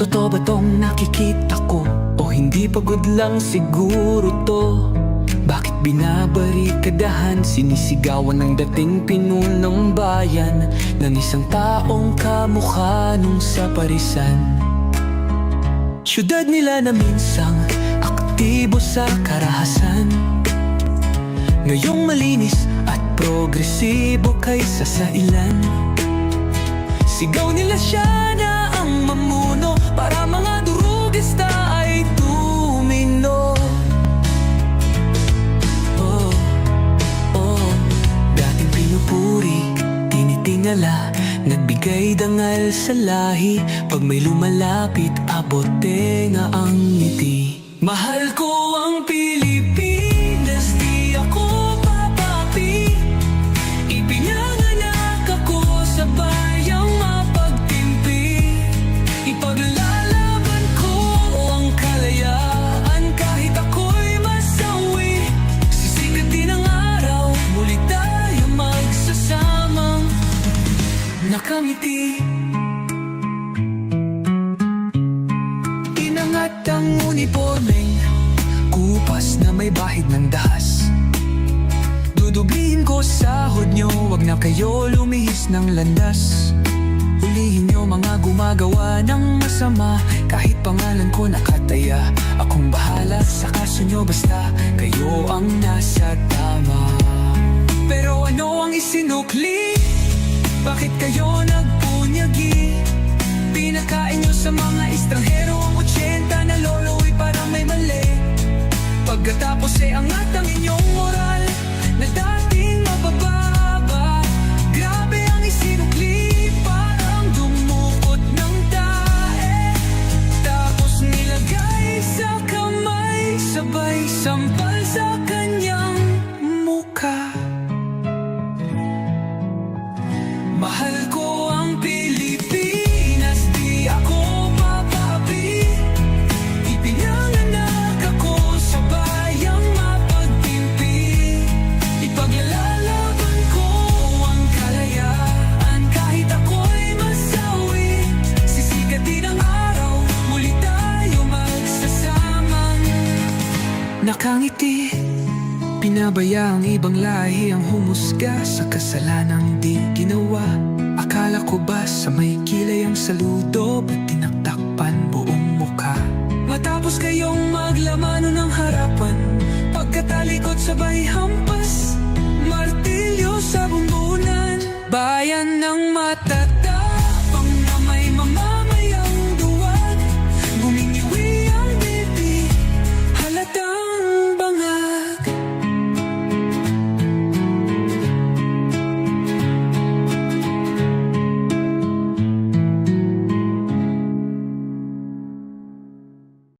Totoo ba tong nakikita ko? O hindi pagod lang siguro to? Bakit binabarikadahan, sinisigawan ng dating pinunong bayan ng isang taong kamukha nung sa parisan? Syudad nila na minsang aktibo sa karahasan, ngayong malinis at progresibo kaysa sa ilan. Sigaw nila siya na ang mamuno para mga durugista ay tumino. Dating pinupuri, tinitingala, nagbigay dangal sa lahi. Pag may lumalapit, abot tenga ang ngiti. Mahal ko ang Pilipinas, di ako papapi. Ipinanganak ako sa bayang mapagtimpi. Ipaglalaban ko ang kalayaan kahit ako'y masawi. Sisikat din ang araw, muli tayo magsasamang nakangiti. Inangat ang uniformeng kupas na may bahid ng dahas. Dudublihin ko sahod nyo, wag na kayo lumihis ng landas. Hulihin nyo mga gumagawa ng masama, kahit pangalan ko nakataya. Akong bahala sa kaso nyo basta kayo ang nasa tama. Pero ano ang isinukli? Bakit kayo nagpunyagi? Pinakain nyo sa mga estranghero ang 80 na lolo'y parang may mali. Pagkatapos ay angat ang inyong moral na dating mabababa. Grabe ang isinukli, parang dumukot ng tae. Tapos nilagay sa kamay, sabay sampal sa kanyang mukha. Mahal ko ang Pilipinas, di ako papapi. Ipinanganak ako sa bayang mapagtimpi. Ipaglalaban ko ang kalayaan kahit ako'y masawi. Sisikat din ang araw, muli tayo magsasamang nakangiti. Pinabaya ang ibang lahi ang humusga sa kasalanang di ginawa. Akala ko ba sa may kilay ang saludo, ba't tinaktakpan buong mukha? Matapos kayong maglamano ng harapan, pagkatalikod sabay hampas, martilyo sa bumbunan. Bayan ng mata